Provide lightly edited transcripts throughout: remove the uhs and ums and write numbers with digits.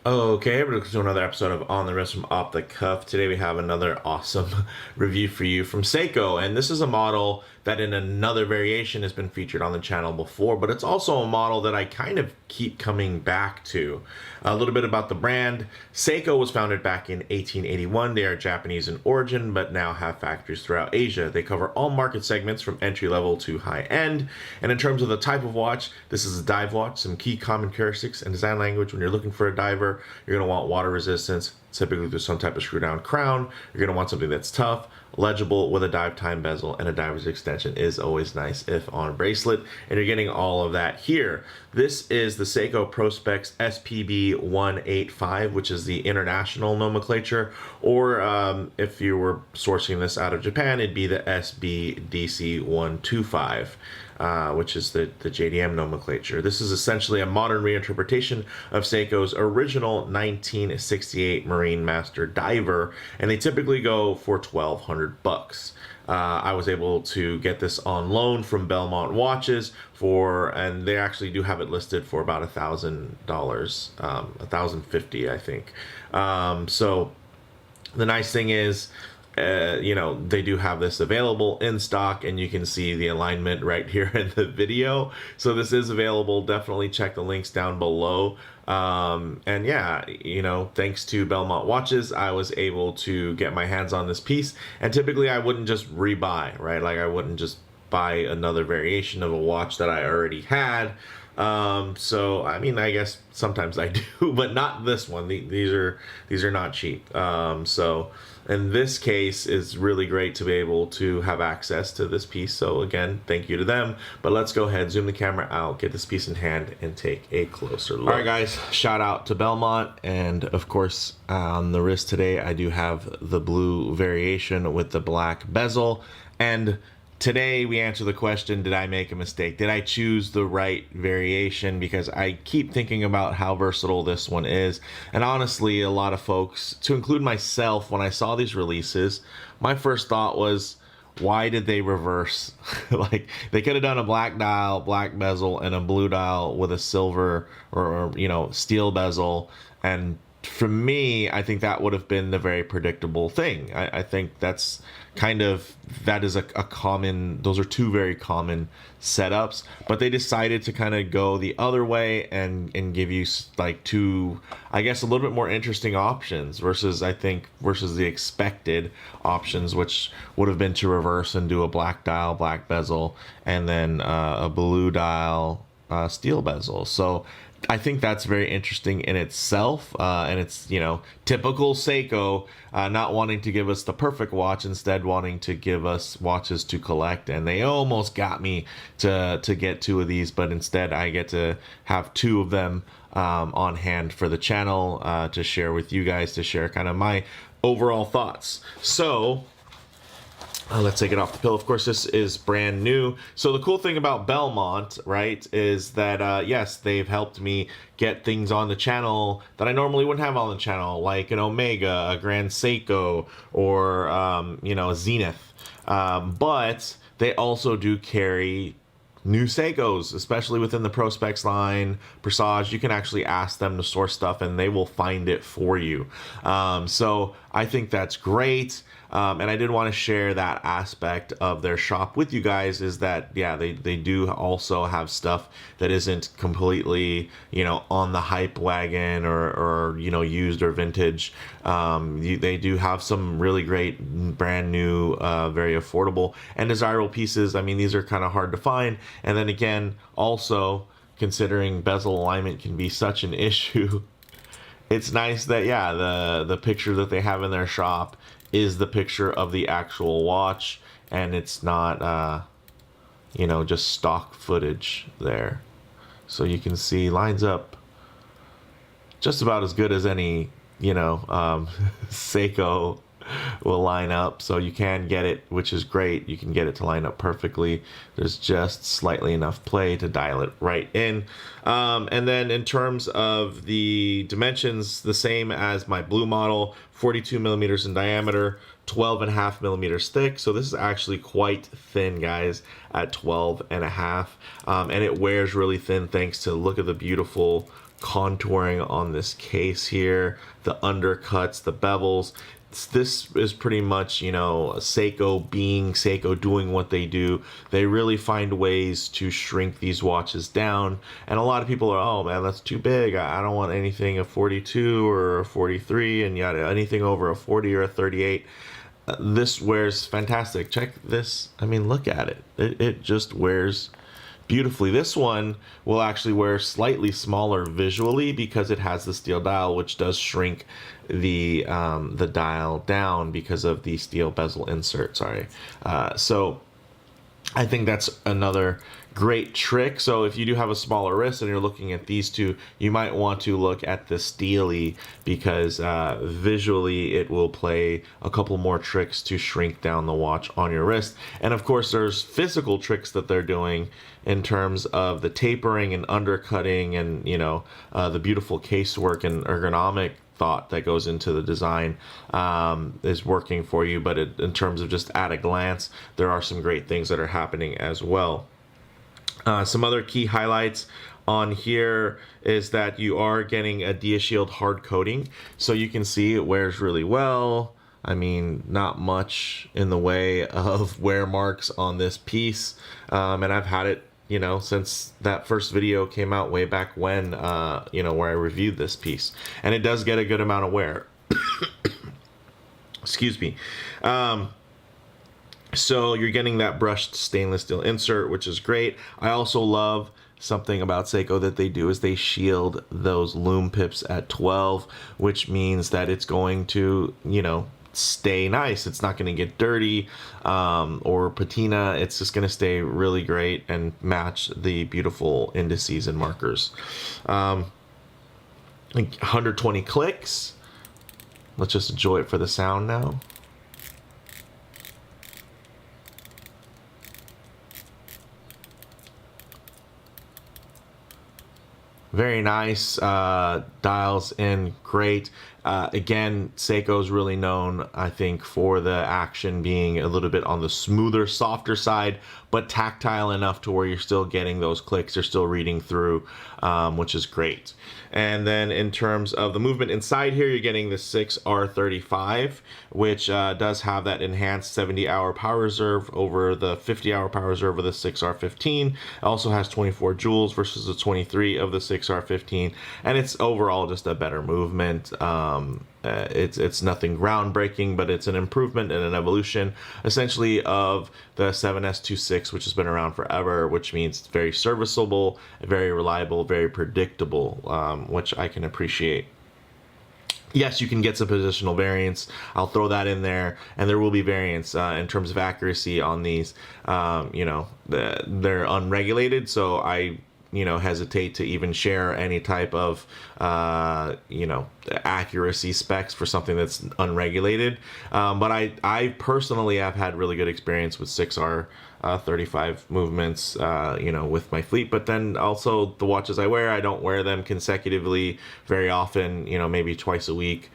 Okay, we're to another episode of On the Wrist from Off the Cuff. Today we have another awesome review for you from Seiko, and this is a model that in another variation has been featured on the channel before, but it's also a model that I kind of keep coming back to. A little bit about the brand. Seiko was founded back in 1881. They are Japanese in origin, but now have factories throughout Asia. They cover all market segments from entry level to high end. And in terms of the type of watch, this is a dive watch. Some key common characteristics and design language. When you're looking for a diver, you're going to want water resistance. Typically there's some type of screw down crown. You're going to want something that's tough, legible with a dive time bezel, and a diver's extension is always nice if on a bracelet, and you're getting all of that here. This is the Seiko Prospex SPB185, which is the international nomenclature, or if you were sourcing this out of Japan, it'd be the SBDC125. Which is the JDM nomenclature. This is essentially a modern reinterpretation of Seiko's original 1968 Marine Master Diver, and they typically go for $1,200. I was able to get this on loan from Belmont Watches and they actually do have it listed for about $1,000, $1,050, I think. So the nice thing is, they do have this available in stock, and you can see the alignment right here in the video. So this is available. Definitely check the links down below. And yeah, thanks to Belmont Watches, I was able to get my hands on this piece. And typically I wouldn't just rebuy, right? Like I wouldn't just buy another variation of a watch that I already had. So I mean, I guess sometimes I do, but not this one. These are not cheap. So in this case, it's really great to be able to have access to this piece. So again, thank you to them. But let's go ahead, zoom the camera out, get this piece in hand, and take a closer look. All right, guys, shout out to Belmont. And of course, on the wrist today, I do have the blue variation with the black bezel. And today we answer the question, did I make a mistake? Did I choose the right variation? Because I keep thinking about how versatile this one is. And honestly, a lot of folks, to include myself, when I saw these releases, my first thought was, why did they reverse? Like, they could have done a black dial, black bezel, and a blue dial with a silver or steel bezel. And for me, I think that would have been the very predictable thing. I think that is a common, those are two very common setups, but they decided to kind of go the other way and give you like two, I guess, a little bit more interesting options versus the expected options, which would have been to reverse and do a black dial, black bezel, and then a blue dial, steel bezel. So I think that's very interesting in itself, and it's typical Seiko, not wanting to give us the perfect watch, instead wanting to give us watches to collect. And they almost got me to get two of these, but instead I get to have two of them on hand for the channel to share with you guys, to share kind of my overall thoughts. So let's take it off the pill. Of course, this is brand new. So the cool thing about Belmont, right, is that, yes, they've helped me get things on the channel that I normally wouldn't have on the channel, like an Omega, a Grand Seiko, or, a Zenith. But they also do carry new Seikos, especially within the Prospex line, Presage. You can actually ask them to source stuff and they will find it for you. So I think that's great. And I did want to share that aspect of their shop with you guys, is that, yeah, they do also have stuff that isn't completely, on the hype wagon or used or vintage. They do have some really great brand new, very affordable and desirable pieces. I mean, these are kind of hard to find. And then again, also considering bezel alignment can be such an issue, it's nice that, yeah, the picture that they have in their shop is the picture of the actual watch, and it's not just stock footage there. So you can see lines up just about as good as any Seiko will line up. So you can get it, which is great. You can get it to line up perfectly. There's just slightly enough play to dial it right in. And then in terms of the dimensions, the same as my blue model, 42 millimeters in diameter, 12.5 millimeters thick. So this is actually quite thin, guys, at 12.5. And it wears really thin thanks to, look at the beautiful contouring on this case here, the undercuts, the bevels. This is pretty much, you know, Seiko being Seiko, doing what they do. They really find ways to shrink these watches down. And a lot of people are, oh man, that's too big. I don't want anything a 42 or a 43 and yada, anything over a 40 or a 38. This wears fantastic. Check this. I mean, look at it. It just wears beautifully. This one will actually wear slightly smaller visually because it has the steel dial, which does shrink the dial down because of the steel bezel insert. Sorry. So I think that's another great trick. So if you do have a smaller wrist and you're looking at these two, you might want to look at the Steely because visually it will play a couple more tricks to shrink down the watch on your wrist. And of course there's physical tricks that they're doing in terms of the tapering and undercutting and, you know, the beautiful casework and ergonomic thought that goes into the design is working for you. But in terms of just at a glance, there are some great things that are happening as well. Some other key highlights on here is that you are getting a DiaShield hard coating. So you can see it wears really well. I mean, not much in the way of wear marks on this piece. And I've had it, you know, since that first video came out way back when, you know, where I reviewed this piece. And it does get a good amount of wear. Excuse me. So you're getting that brushed stainless steel insert, which is great. I also love something about Seiko that they do is they shield those lume pips at 12, which means that it's going to, you know, stay nice. It's not going to get dirty or patina. It's just going to stay really great and match the beautiful indices and markers. 120 clicks. Let's just enjoy it for the sound now. Very nice, dials in great. Again, Seiko is really known, I think, for the action being a little bit on the smoother, softer side, but tactile enough to where you're still getting those clicks, you're still reading through, which is great. And then in terms of the movement inside here, you're getting the 6R35, which does have that enhanced 70-hour power reserve over the 50-hour power reserve of the 6R15. It also has 24 joules versus the 23 of the 6R15, and it's overall just a better movement. It's nothing groundbreaking, but it's an improvement and an evolution essentially of the 7S26, which has been around forever, which means it's very serviceable, very reliable, very predictable, which I can appreciate. Yes, you can get some positional variance. I'll throw that in there, and there will be variance in terms of accuracy on these. You know, they're unregulated, so I, you know, hesitate to even share any type of, you know, accuracy specs for something that's unregulated. But I personally have had really good experience with 6R35 movements, you know, with my fleet. But then also the watches I wear, I don't wear them consecutively very often, you know, maybe twice a week.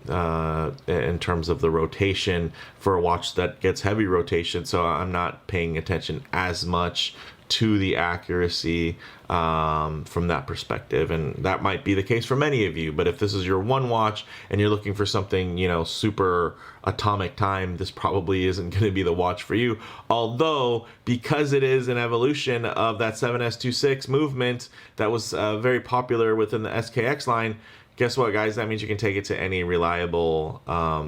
In terms of the rotation for a watch that gets heavy rotation, so I'm not paying attention as much to the accuracy from that perspective, and that might be the case for many of you. But if this is your one watch and you're looking for something, you know, super atomic time, this probably isn't going to be the watch for you. Although, because it is an evolution of that 7S26 movement that was very popular within the SKX line, guess what, guys? That means you can take it to any reliable,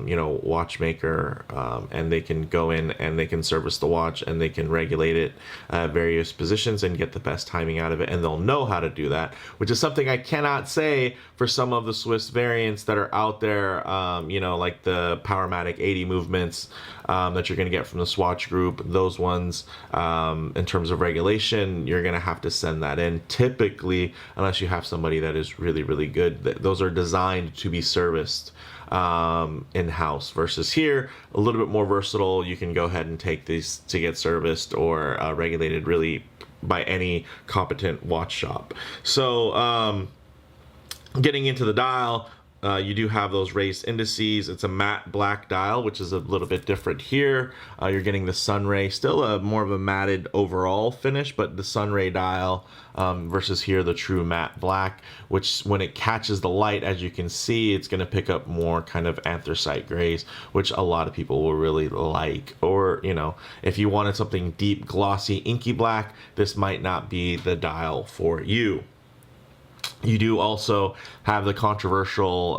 you know, watchmaker, and they can go in and they can service the watch and they can regulate it at various positions and get the best timing out of it. And they'll know how to do that, which is something I cannot say for some of the Swiss variants that are out there, you know, like the Powermatic 80 movements that you're going to get from the Swatch Group. Those ones, in terms of regulation, you're going to have to send that in typically, unless you have somebody that is really, really good. Those are designed to be serviced in-house, versus here a little bit more versatile. You can go ahead and take these to get serviced or regulated really by any competent watch shop. So getting into the dial, you do have those raised indices. It's a matte black dial, which is a little bit different here. You're getting the sunray, still more of a matted overall finish, but the sunray dial versus here the true matte black, which when it catches the light, as you can see, it's going to pick up more kind of anthracite grays, which a lot of people will really like. Or, you know, if you wanted something deep, glossy, inky black, this might not be the dial for you. You do also have the controversial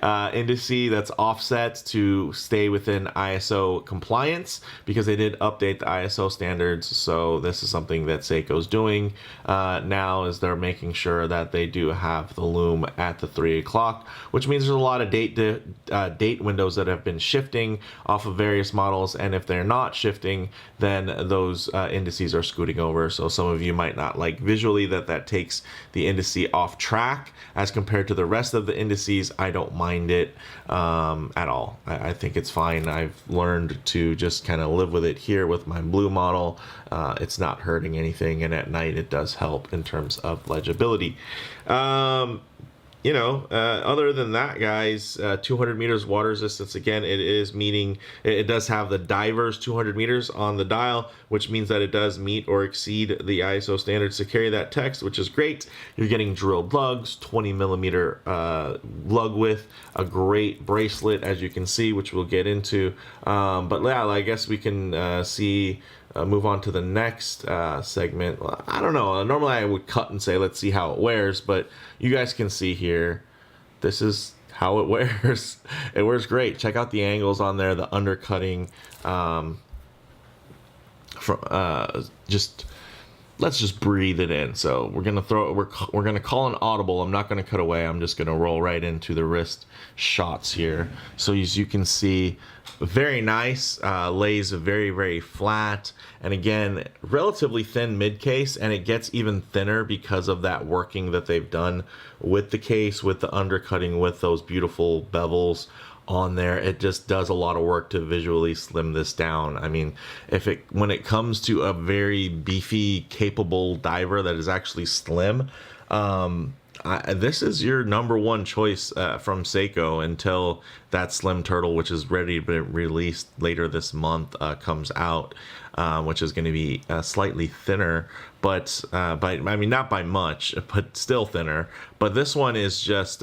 indice that's offset to stay within ISO compliance, because they did update the ISO standards. So this is something that Seiko's doing now, is they're making sure that they do have the loom at the 3 o'clock, which means there's a lot of date windows that have been shifting off of various models, and if they're not shifting, then those indices are scooting over. So some of you might not like visually that takes the indice off track as compared to the rest of the indices. I don't mind it at all. I think it's fine. I've learned to just kind of live with it here with my blue model. It's not hurting anything, and at night it does help in terms of legibility. You know, other than that, guys, 200 meters water resistance. Again, it is meeting, it does have the divers 200 meters on the dial, which means that it does meet or exceed the ISO standards to carry that text, which is great. You're getting drilled lugs, 20 millimeter lug width, a great bracelet, as you can see, which we'll get into. But yeah, I guess we can see. Move on to the next segment. Well, I don't know. Normally I would cut and say, let's see how it wears, but you guys can see here, this is how it wears. It wears great. Check out the angles on there, the undercutting. Let's just breathe it in. So we're gonna we're gonna call an audible. I'm not gonna cut away. I'm just gonna roll right into the wrist shots here. So as you can see, very nice, lays very, very flat, and again, relatively thin mid case, and it gets even thinner because of that working that they've done with the case, with the undercutting, with those beautiful bevels on there. It just does a lot of work to visually slim this down. I mean, when it comes to a very beefy, capable diver that is actually slim, this is your number one choice from Seiko until that Slim Turtle, which is ready to be released later this month, comes out, which is going to be slightly thinner, but I mean, not by much, but still thinner. But this one is just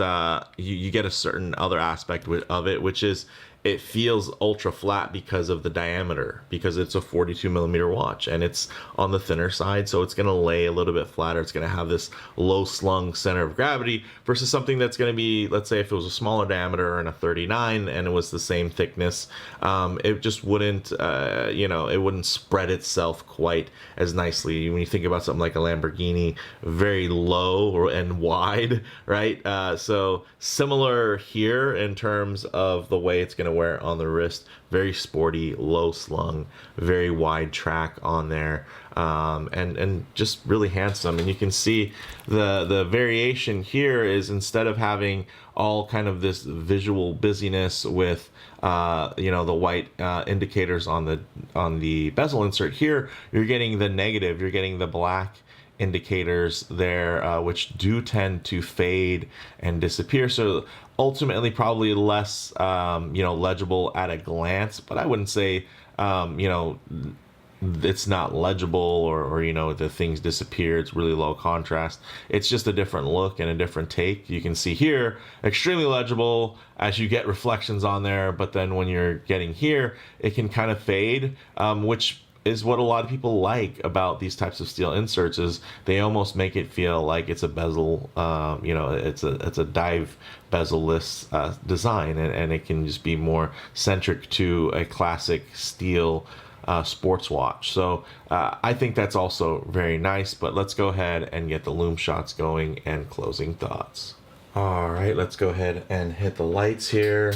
you get a certain other aspect of it, which is it feels ultra flat because of the diameter, because it's a 42 millimeter watch and it's on the thinner side, so it's going to lay a little bit flatter. It's going to have this low slung center of gravity versus something that's going to be, let's say if it was a smaller diameter and a 39 and it was the same thickness, it just wouldn't it wouldn't spread itself quite as nicely. When you think about something like a Lamborghini, very low and wide, right? So similar here in terms of the way it's going to wear on the wrist. Very sporty, low slung, very wide track on there, and just really handsome. And you can see the variation here is, instead of having all kind of this visual busyness with the white indicators on the bezel insert, here you're getting the negative, you're getting the black indicators there, which do tend to fade and disappear. So ultimately probably less legible at a glance, but I wouldn't say it's not legible or the things disappear. It's really low contrast. It's just a different look and a different take. You can see here extremely legible as you get reflections on there, but then when you're getting here, it can kind of fade, which is what a lot of people like about these types of steel inserts, is they almost make it feel like it's a bezel, it's a dive bezel-less design, and it can just be more centric to a classic steel sports watch. So I think that's also very nice, but let's go ahead and get the loom shots going and closing thoughts. All right, let's go ahead and hit the lights here.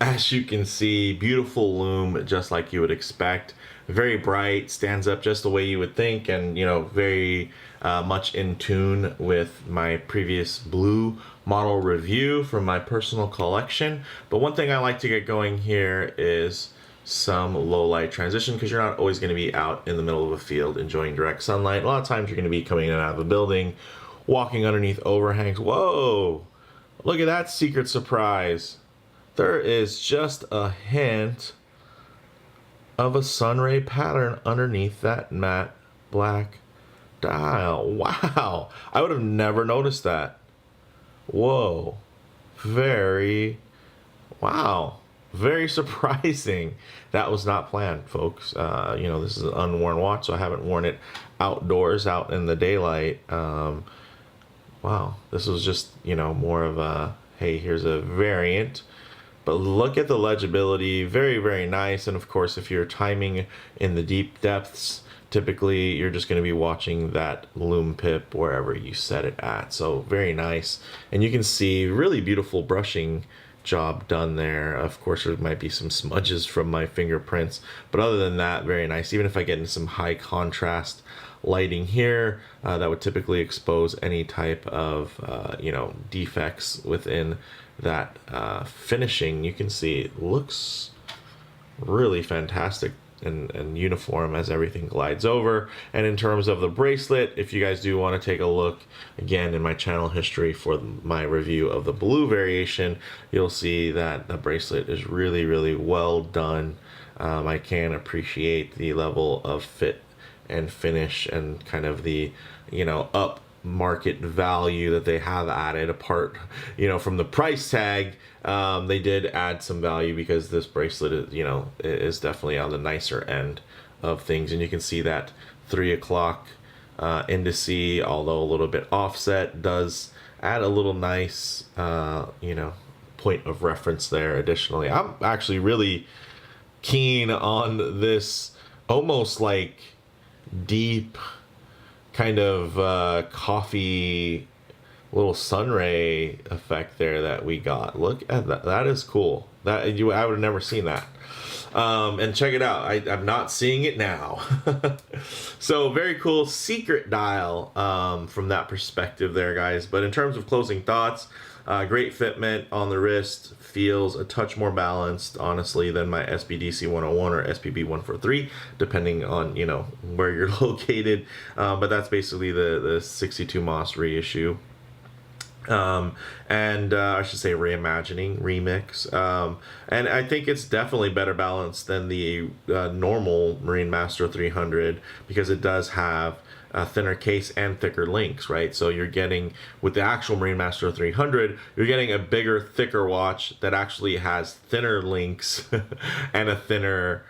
As you can see, beautiful loom, just like you would expect. Very bright, stands up just the way you would think, and very much in tune with my previous blue model review from my personal collection. But one thing I like to get going here is some low light transition, because you're not always going to be out in the middle of a field enjoying direct sunlight. A lot of times you're going to be coming in and out of a building walking underneath overhangs. Whoa, look at that secret surprise. There is just a hint of a sunray pattern underneath that matte black dial. Wow, I would have never noticed that. Whoa, very, wow, very surprising. That was not planned, folks. You know, this is an unworn watch, so I haven't worn it outdoors, out in the daylight. Wow, this was just, you know, more of a, hey, here's a variant. But look at the legibility, very, very nice. And of course, if you're timing in the deep depths, typically you're just going to be watching that lume pip wherever you set it at. So very nice. And you can see really beautiful brushing job done there. Of course, there might be some smudges from my fingerprints, but other than that, very nice. Even if I get into some high contrast lighting here, that would typically expose any type of you know, defects within that finishing. You can see it looks really fantastic and uniform as everything glides over. And in terms of the bracelet, if you guys do want to take a look again in my channel history for my review of the blue variation, you'll see that the bracelet is really, really well done. I can appreciate the level of fit and finish and kind of the, you know, up market value that they have added. Apart, you know, from the price tag, they did add some value because this bracelet is, you know, is definitely on the nicer end of things. And you can see that 3 o'clock indice, although a little bit offset, does add a little nice you know, point of reference there. Additionally, I'm actually really keen on this almost like deep kind of coffee little sunray effect there that we got. Look at that. That is cool. That I would have never seen that. And check it out. I'm not seeing it now. So very cool secret dial from that perspective there, guys. But in terms of closing thoughts, great fitment on the wrist, feels a touch more balanced, honestly, than my SBDC101 or SPB143, depending on, you know, where you're located. But that's basically the 62 MOS reissue. I should say reimagining, remix. And I think it's definitely better balanced than the normal Marine Master 300 because it does have a thinner case and thicker links, right? So you're getting, with the actual Marine Master 300, you're getting a bigger, thicker watch that actually has thinner links and a thinner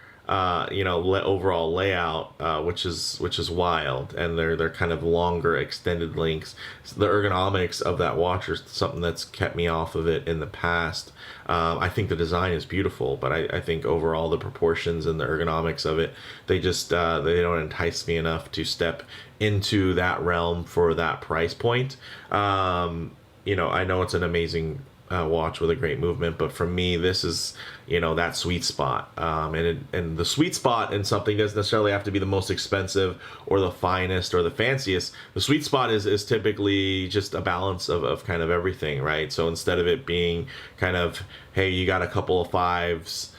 you know, overall layout, which is wild. And they're kind of longer, extended links. So the ergonomics of that watch is something that's kept me off of it in the past. I think the design is beautiful, but I think overall the proportions and the ergonomics of it, they just they don't entice me enough to step into that realm for that price point. You know, I know it's an amazing watch with a great movement, but for me, this is, you know, that sweet spot. And the sweet spot in something doesn't necessarily have to be the most expensive or the finest or the fanciest. The sweet spot is typically just a balance of kind of everything, right? So instead of it being kind of, hey, you got a couple of fives,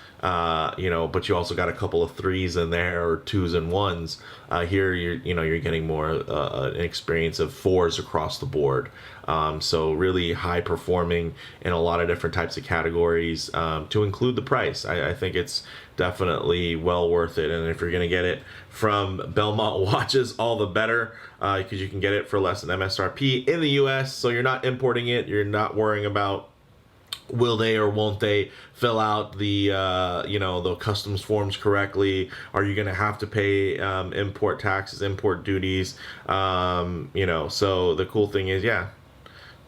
you know, but you also got a couple of threes in there, or twos and ones. Here, you're getting more an experience of fours across the board. So really high performing in a lot of different types of categories. To include the price, I think it's definitely well worth it. And if you're gonna get it from Belmont Watches, all the better, because you can get it for less than MSRP in the U.S. So you're not importing it. You're not worrying about will they or won't they fill out the you know, the customs forms correctly. Are you going to have to pay import taxes, import duties? You know, so the cool thing is, yeah,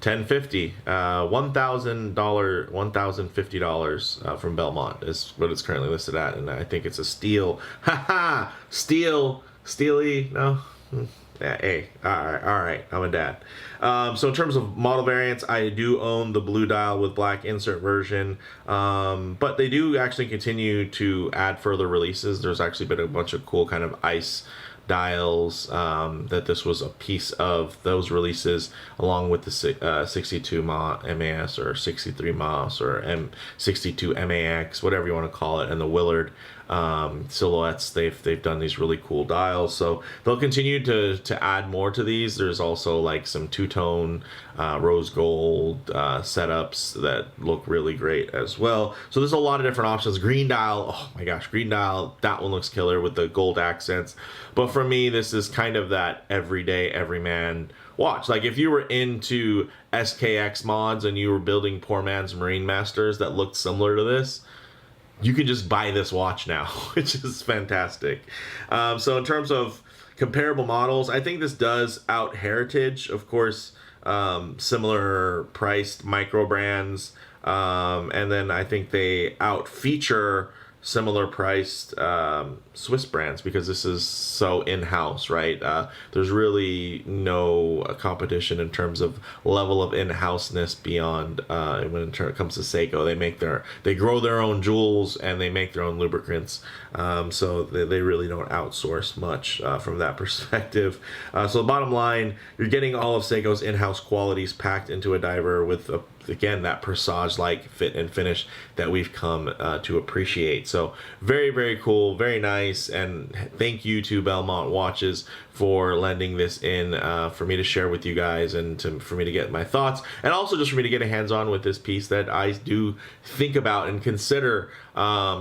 $1,050, $1,050 from Belmont is what it's currently listed at, and I think it's a steal. Haha, steely, no. Yeah, hey, all right, I'm a dad. So in terms of model variants, I do own the blue dial with black insert version, but they do actually continue to add further releases. There's actually been a bunch of cool kind of ice dials that this was a piece of those releases, along with the 62 MAS or 63 MAS or M62 MAX, whatever you want to call it, and the Willard. silhouettes. They've done these really cool dials, so they'll continue to add more to these. There's also like some two-tone rose gold setups that look really great as well. So there's a lot of different options. Green dial, oh my gosh, green dial, that one looks killer with the gold accents. But for me, this is kind of that everyday, everyman watch. Like if you were into SKX mods and you were building poor man's Marine Masters that looked similar to this, you can just buy this watch now, which is fantastic. So in terms of comparable models, I think this does out Heritage. Of course, similar priced micro brands, and then I think they out feature similar priced Swiss brands, because this is so in-house, right? There's really no competition in terms of level of in-houseness beyond when it comes to Seiko. They grow their own jewels and they make their own lubricants, so they really don't outsource much from that perspective. So the bottom line, you're getting all of Seiko's in-house qualities packed into a diver with again, that Presage-like fit and finish that we've come to appreciate. So very, very cool, very nice, and thank you to Belmont Watches for lending this in for me to share with you guys, and for me to get my thoughts, and also just for me to get a hands-on with this piece that I do think about and consider,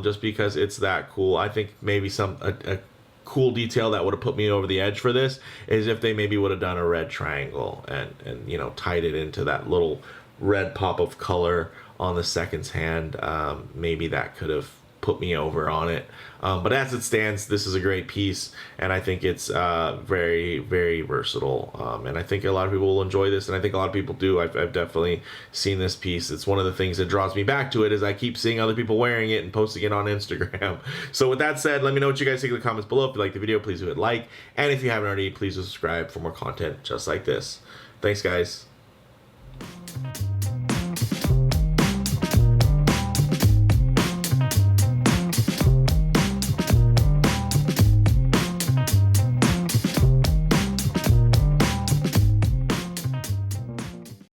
just because it's that cool. I think maybe a cool detail that would have put me over the edge for this is if they maybe would have done a red triangle and you know, tied it into that little red pop of color on the seconds hand. Maybe that could have put me over on it, but as it stands, this is a great piece, and I think it's very, very versatile, and I think a lot of people will enjoy this, and I think a lot of people do. I've definitely seen this piece. It's one of the things that draws me back to it, is I keep seeing other people wearing it and posting it on Instagram. So with that said, let me know what you guys think in the comments below. If you like the video, please do hit like, and if you haven't already, please subscribe for more content just like this. Thanks, guys.